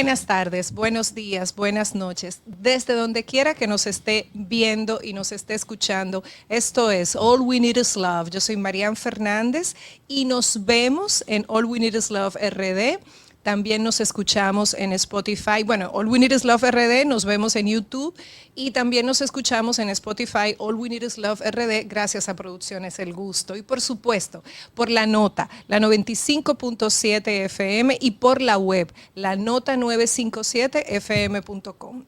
Buenas tardes, buenos días, buenas noches. Desde donde quiera que nos esté viendo y nos esté escuchando, esto es All We Need Is Love. Yo soy Marian Fernández y nos vemos en All We Need Is Love RD. También nos escuchamos en Spotify. Bueno, All We Need Is Love RD, nos vemos en YouTube y también nos escuchamos en Spotify, All We Need Is Love RD, gracias a Producciones El Gusto. Y por supuesto, por la nota, la 95.7 FM y por la web, la nota957fm.com.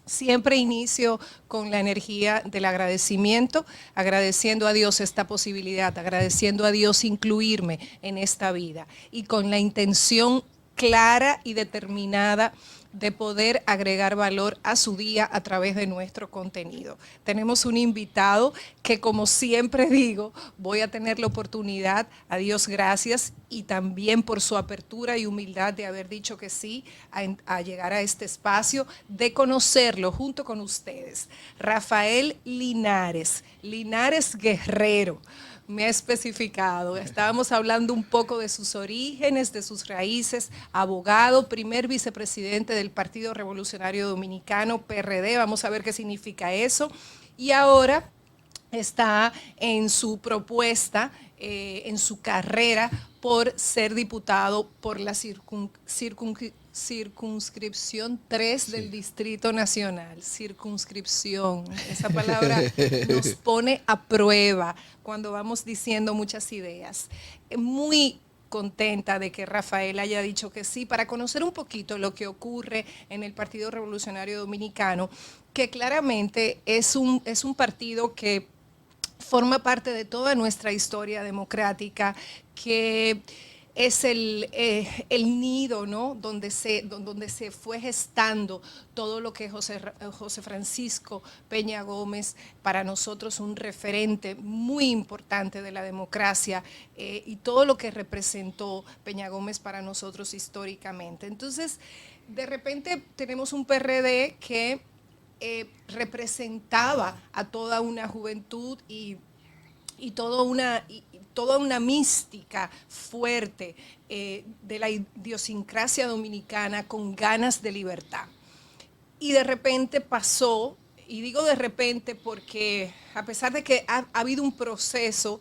Siempre inicio con la energía del agradecimiento, agradeciendo a Dios esta posibilidad, agradeciendo a Dios incluirme en esta vida y con la intención clara y determinada de poder agregar valor a su día a través de nuestro contenido. Tenemos un invitado que, como siempre digo, voy a tener la oportunidad, a Dios gracias, y también por su apertura y humildad de haber dicho que sí a llegar a este espacio, de conocerlo junto con ustedes. Rafael Linares, Linares Guerrero. Me ha especificado, estábamos hablando un poco de sus orígenes, de sus raíces, abogado, primer vicepresidente del Partido Revolucionario Dominicano, PRD, vamos a ver qué significa eso, y ahora está en su propuesta, en su carrera por ser diputado por la circunscripción 3 del Distrito Nacional. Circunscripción, esa palabra nos pone a prueba cuando vamos diciendo muchas ideas. Muy contenta de que Rafael haya dicho que sí, para conocer un poquito lo que ocurre en el Partido Revolucionario Dominicano, que claramente es un partido que forma parte de toda nuestra historia democrática, que es el nido, ¿no?, donde se fue gestando todo lo que José Francisco Peña Gómez, para nosotros un referente muy importante de la democracia, y todo lo que representó Peña Gómez para nosotros históricamente. Entonces, de repente tenemos un PRD que representaba a toda una juventud y toda una mística fuerte de la idiosincrasia dominicana con ganas de libertad. Y de repente pasó, y digo de repente porque a pesar de que ha habido un proceso,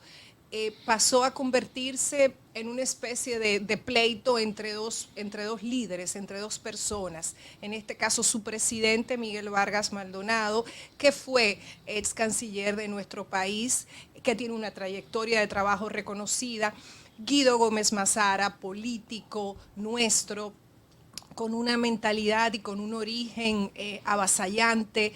pasó a convertirse en una especie de pleito entre dos líderes, entre dos personas. En este caso, su presidente, Miguel Vargas Maldonado, que fue ex canciller de nuestro país, que tiene una trayectoria de trabajo reconocida. Guido Gómez Mazara, político nuestro, con una mentalidad y con un origen avasallante,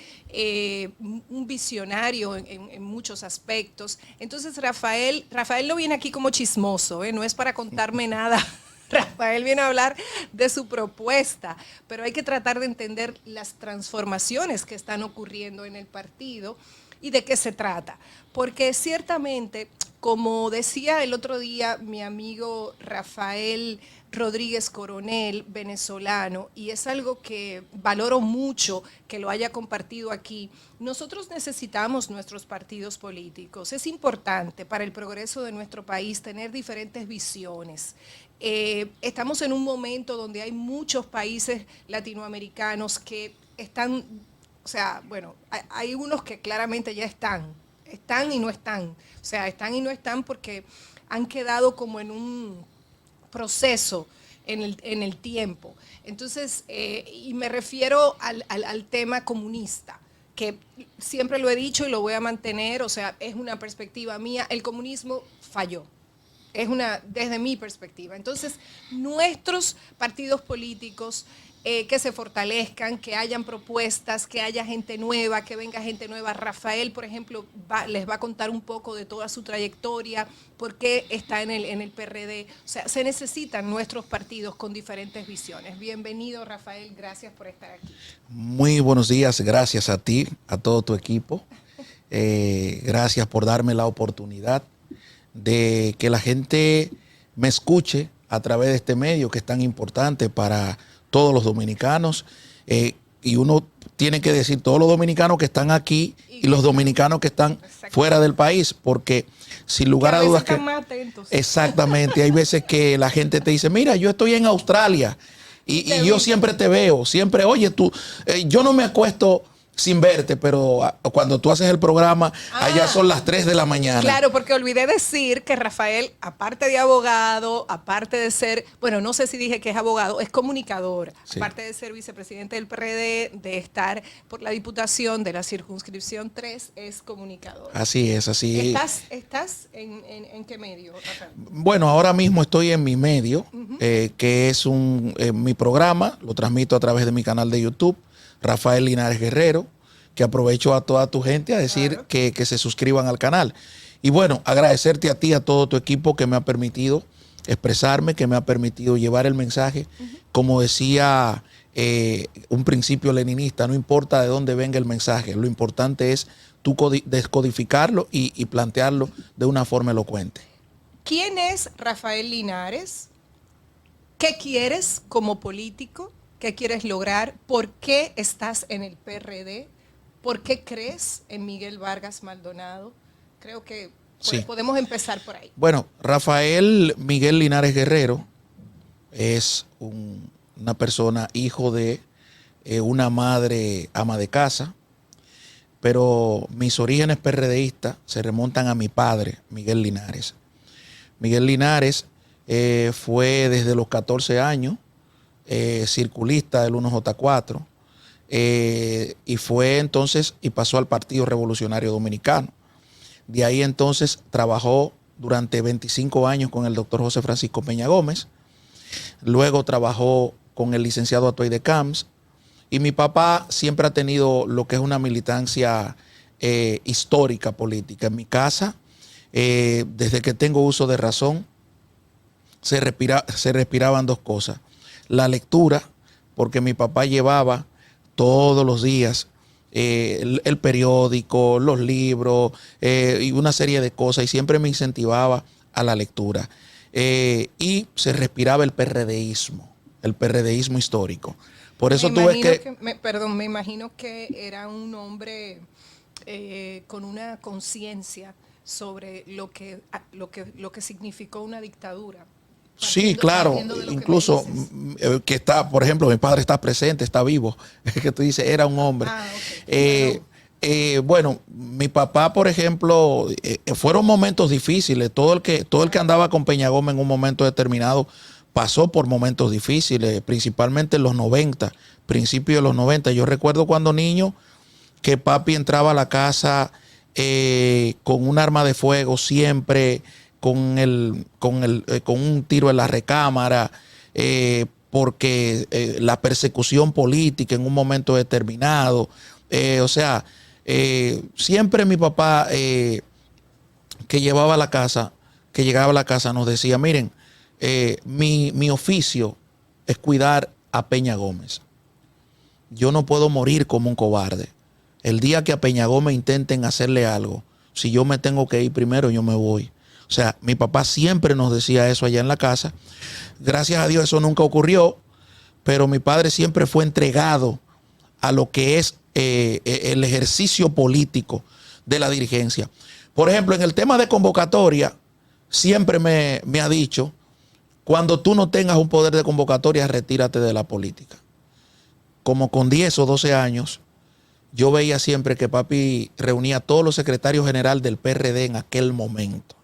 un visionario en muchos aspectos. Entonces Rafael no viene aquí como chismoso, no es para contarme nada. Rafael viene a hablar de su propuesta, pero hay que tratar de entender las transformaciones que están ocurriendo en el partido y de qué se trata. Porque ciertamente, como decía el otro día mi amigo Rafael Rodríguez Coronel, venezolano, y es algo que valoro mucho que lo haya compartido aquí, nosotros necesitamos nuestros partidos políticos. Es importante para el progreso de nuestro país tener diferentes visiones. Estamos en un momento donde hay muchos países latinoamericanos que están, o sea, bueno, hay unos que claramente ya están y no están. O sea, están y no están porque han quedado como en un proceso en el tiempo. Entonces, y me refiero al tema comunista, que siempre lo he dicho y lo voy a mantener, o sea, es una perspectiva mía, el comunismo falló. Desde mi perspectiva. Entonces, nuestros partidos políticos que se fortalezcan, que hayan propuestas, que haya gente nueva, que venga gente nueva. Rafael, por ejemplo, les va a contar un poco de toda su trayectoria, por qué está en el PRD. O sea, se necesitan nuestros partidos con diferentes visiones. Bienvenido, Rafael, gracias por estar aquí. Muy buenos días, gracias a ti, a todo tu equipo. Gracias por darme la oportunidad de que la gente me escuche a través de este medio que es tan importante para todos los dominicanos, y uno tiene que decir todos los dominicanos que están aquí y los dominicanos que están fuera del país, porque sin lugar a dudas que... Más atentos. Exactamente, hay veces que la gente te dice, mira, yo estoy en Australia, Y yo siempre te veo, siempre, oye, tú, yo no me acuesto sin verte, pero cuando tú haces el programa, allá son las 3 de la mañana. Claro, porque olvidé decir que Rafael, aparte de abogado, aparte de ser, bueno, no sé si dije que es abogado, es comunicador, sí. Aparte de ser vicepresidente del PRD, de estar por la diputación de la circunscripción 3, es comunicador. Así es, así. ¿Estás en qué medio, Rafael? Bueno, ahora mismo estoy en mi medio, que es mi programa, lo transmito a través de mi canal de YouTube, Rafael Linares Guerrero, que aprovecho a toda tu gente a decir claro. que se suscriban al canal. Y bueno, agradecerte a ti, a todo tu equipo que me ha permitido expresarme, que me ha permitido llevar el mensaje. Como decía un principio leninista, no importa de dónde venga el mensaje, lo importante es tú descodificarlo y plantearlo de una forma elocuente. ¿Quién es Rafael Linares? ¿Qué quieres como político? ¿Qué quieres lograr? ¿Por qué estás en el PRD? ¿Por qué crees en Miguel Vargas Maldonado? Creo que sí. Podemos empezar por ahí. Bueno, Rafael Miguel Linares Guerrero es una persona, hijo de una madre ama de casa, pero mis orígenes PRDistas se remontan a mi padre, Miguel Linares. Miguel Linares fue desde los 14 años, circulista del 1J4 y fue entonces y pasó al Partido Revolucionario Dominicano. De ahí entonces trabajó durante 25 años con el doctor José Francisco Peña Gómez, luego trabajó con el licenciado Atuey de Camps y mi papá siempre ha tenido lo que es una militancia histórica política. En mi casa, desde que tengo uso de razón, se respiraban dos cosas. La lectura, porque mi papá llevaba todos los días el periódico, los libros y una serie de cosas y siempre me incentivaba a la lectura. Y se respiraba el PRDismo histórico. Por eso tú ves que... me imagino que era un hombre con una conciencia sobre lo que significó una dictadura. Sí, claro, incluso que está, por ejemplo, mi padre está presente, está vivo, que tú dices, era un hombre. Okay. Bueno, mi papá, por ejemplo, fueron momentos difíciles, todo el que andaba con Peña Gómez en un momento determinado pasó por momentos difíciles, principalmente en los 90, principios de los 90. Yo recuerdo cuando niño que papi entraba a la casa con un arma de fuego siempre, con un tiro en la recámara, porque la persecución política en un momento determinado. Siempre mi papá que llegaba a la casa nos decía, miren, mi oficio es cuidar a Peña Gómez. Yo no puedo morir como un cobarde. El día que a Peña Gómez intenten hacerle algo, si yo me tengo que ir primero, yo me voy. O sea, mi papá siempre nos decía eso allá en la casa. Gracias a Dios eso nunca ocurrió, pero mi padre siempre fue entregado a lo que es el ejercicio político de la dirigencia. Por ejemplo, en el tema de convocatoria, siempre me ha dicho, cuando tú no tengas un poder de convocatoria, retírate de la política. Como con 10 o 12 años, yo veía siempre que papi reunía a todos los secretarios generales del PRD en aquel momento.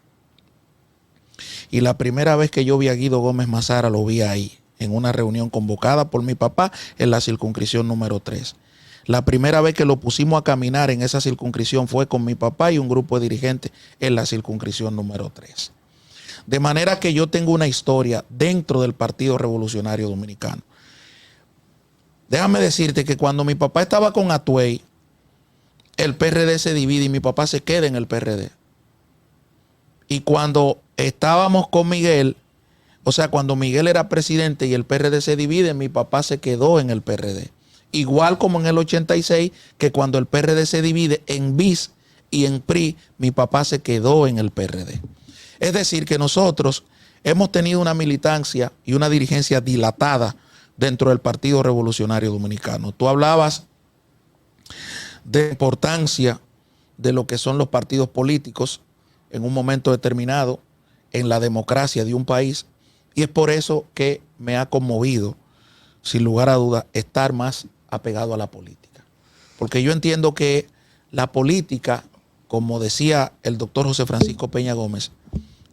Y la primera vez que yo vi a Guido Gómez Mazara, lo vi ahí, en una reunión convocada por mi papá en la circunscripción número 3. La primera vez que lo pusimos a caminar en esa circunscripción fue con mi papá y un grupo de dirigentes en la circunscripción número 3. De manera que yo tengo una historia dentro del Partido Revolucionario Dominicano. Déjame decirte que cuando mi papá estaba con Atuey, el PRD se divide y mi papá se queda en el PRD. Y cuando estábamos con Miguel, o sea, cuando Miguel era presidente y el PRD se divide, mi papá se quedó en el PRD. Igual como en el 86, que cuando el PRD se divide en BIS y en PRI, mi papá se quedó en el PRD. Es decir, que nosotros hemos tenido una militancia y una dirigencia dilatada dentro del Partido Revolucionario Dominicano. Tú hablabas de la importancia de lo que son los partidos políticos en un momento determinado en la democracia de un país, y es por eso que me ha conmovido sin lugar a dudas, estar más apegado a la política. Porque yo entiendo que la política, como decía el doctor José Francisco Peña Gómez,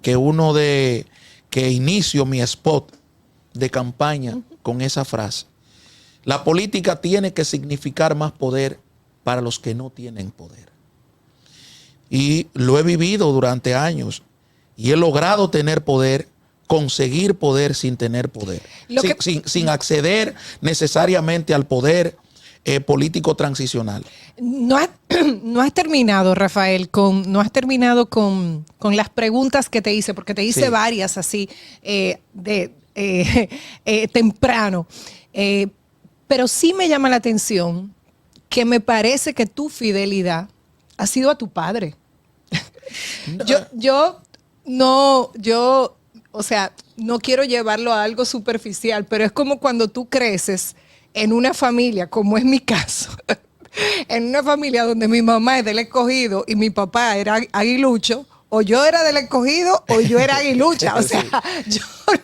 que inicio mi spot de campaña con esa frase. La política tiene que significar más poder para los que no tienen poder. Y lo he vivido durante años y he logrado tener poder, conseguir poder sin tener poder, sin acceder necesariamente al poder político transicional. No has terminado, Rafael, no has terminado con las preguntas que te hice, porque te hice varias así temprano. Pero sí me llama la atención que me parece que tu fidelidad ha sido a tu padre. O sea, no quiero llevarlo a algo superficial, pero es como cuando tú creces en una familia, como es mi caso, en una familia donde mi mamá es del Escogido y mi papá era aguilucho, o yo era del Escogido o yo era aguilucha. O sea, sí.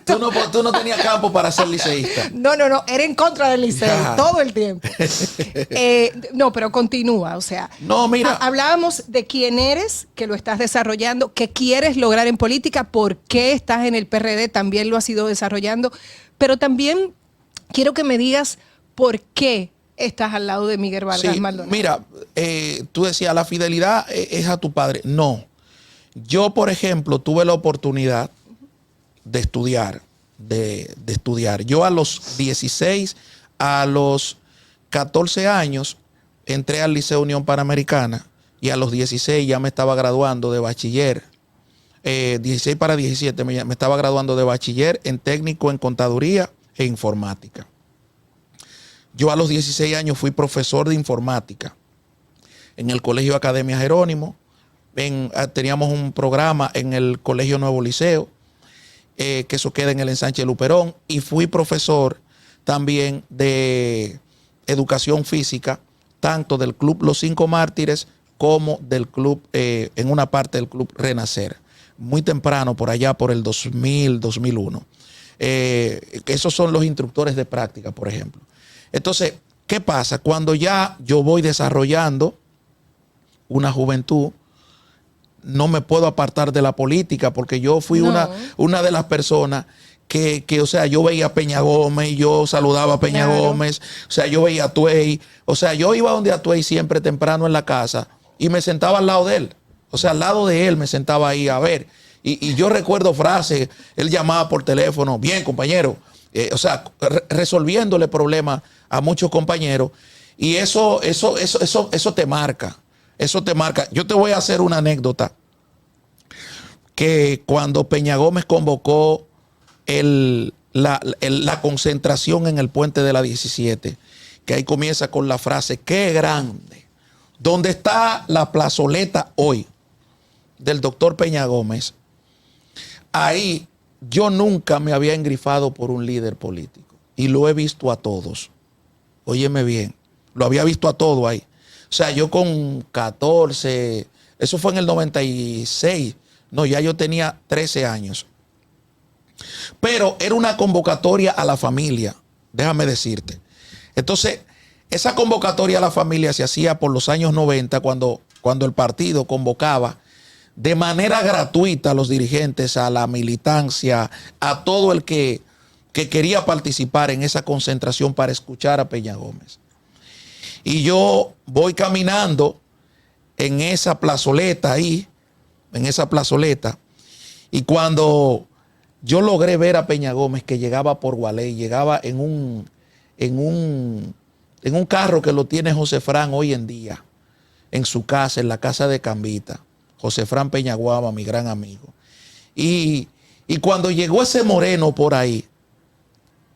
Tú no tenías campo para ser liceísta. No, era en contra del liceo todo el tiempo. No, pero continúa, o sea. No, mira. Hablábamos de quién eres, que lo estás desarrollando, qué quieres lograr en política, por qué estás en el PRD, también lo has ido desarrollando, pero también quiero que me digas por qué estás al lado de Miguel Vargas Maldonado. Mira, tú decías, la fidelidad es a tu padre. No. Yo, por ejemplo, tuve la oportunidad de estudiar, Yo a los 16, a los 14 años, entré al Liceo Unión Panamericana y a los 16 ya me estaba graduando de bachiller. 16 para 17 me estaba graduando de bachiller en técnico en contaduría e informática. Yo a los 16 años fui profesor de informática en el Colegio Academia Jerónimo. Teníamos un programa en el Colegio Nuevo Liceo, que eso queda en el ensanche Luperón, y fui profesor también de educación física, tanto del Club Los Cinco Mártires como del club, en una parte del Club Renacer, muy temprano, por allá por el 2000, 2001. Esos son los instructores de práctica, por ejemplo. Entonces, ¿qué pasa? Cuando ya yo voy desarrollando una juventud, no me puedo apartar de la política, porque yo fui una de las personas que, o sea, yo veía a Peña Gómez, yo saludaba a Peña Gómez, o sea, yo veía a Tuey, o sea, yo iba donde a Tuey siempre temprano en la casa y me sentaba al lado de él, o sea, al lado de él me sentaba ahí a ver, y yo recuerdo frases, él llamaba por teléfono, bien compañero, o sea, resolviéndole problemas a muchos compañeros, y eso te marca. Eso te marca. Yo te voy a hacer una anécdota, que cuando Peña Gómez convocó la concentración en el puente de la 17, que ahí comienza con la frase, qué grande, donde está la plazoleta hoy del doctor Peña Gómez, ahí yo nunca me había engrifado por un líder político y lo he visto a todos. Óyeme bien, lo había visto a todo ahí. O sea, yo con 14, eso fue en el 96, no, ya yo tenía 13 años. Pero era una convocatoria a la familia, déjame decirte. Entonces, esa convocatoria a la familia se hacía por los años 90, cuando el partido convocaba de manera gratuita a los dirigentes, a la militancia, a todo el que quería participar en esa concentración para escuchar a Peña Gómez. Y yo voy caminando en esa plazoleta ahí, y cuando yo logré ver a Peña Gómez, que llegaba por Gualey, llegaba en un carro que lo tiene José Fran hoy en día, en su casa, en la casa de Cambita, José Fran Peñaguaba, mi gran amigo. Y cuando llegó ese moreno por ahí,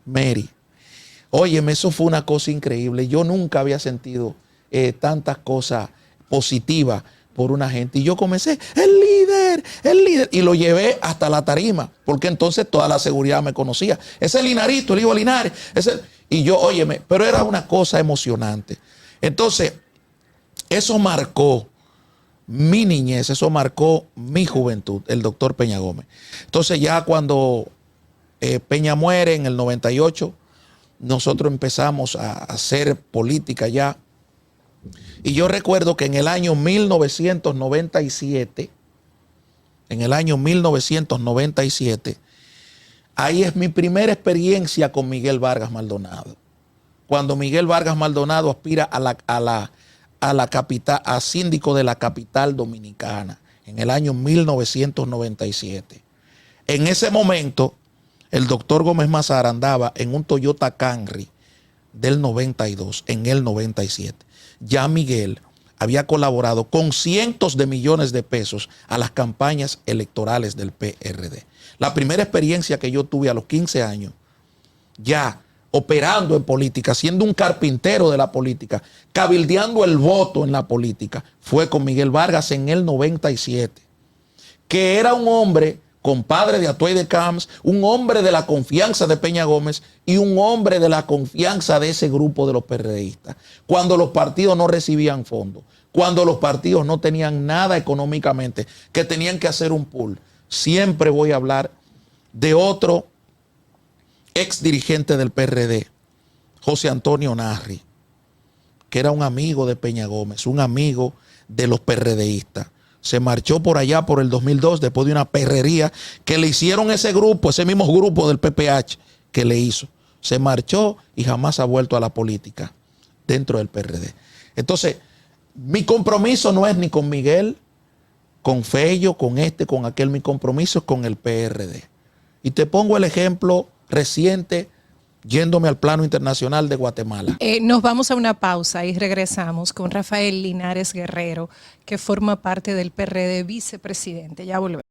Mary, óyeme, eso fue una cosa increíble. Yo nunca había sentido tantas cosas positivas por una gente. Y yo comencé, el líder. Y lo llevé hasta la tarima, porque entonces toda la seguridad me conocía. Ese es Linarito, el hijo de Linares. Y yo, óyeme, pero era una cosa emocionante. Entonces, eso marcó mi niñez, eso marcó mi juventud, el doctor Peña Gómez. Entonces ya cuando Peña muere en el 98, nosotros empezamos a hacer política ya. Y yo recuerdo que en el año 1997, ahí es mi primera experiencia con Miguel Vargas Maldonado. Cuando Miguel Vargas Maldonado aspira a la capital, a síndico de la capital dominicana, en el año 1997. En ese momento, el doctor Gómez Mazara andaba en un Toyota Camry del 92, en el 97. Ya Miguel había colaborado con cientos de millones de pesos a las campañas electorales del PRD. La primera experiencia que yo tuve a los 15 años, ya operando en política, siendo un carpintero de la política, cabildeando el voto en la política, fue con Miguel Vargas en el 97, que era un hombre, compadre de Atuay de Camps, un hombre de la confianza de Peña Gómez y un hombre de la confianza de ese grupo de los PRDistas. Cuando los partidos no recibían fondos, cuando los partidos no tenían nada económicamente, que tenían que hacer un pool. Siempre voy a hablar de otro ex dirigente del PRD, José Antonio Narri, que era un amigo de Peña Gómez, un amigo de los PRDistas. Se marchó por allá por el 2002 después de una perrería que le hicieron ese grupo, ese mismo grupo del PPH que le hizo. Se marchó y jamás ha vuelto a la política dentro del PRD. Entonces, mi compromiso no es ni con Miguel, con Fello, con este, con aquel. Mi compromiso es con el PRD. Y te pongo el ejemplo reciente, yéndome al plano internacional de Guatemala. Nos vamos a una pausa y regresamos con Rafael Linares Guerrero, que forma parte del PRD, vicepresidente. Ya volvemos.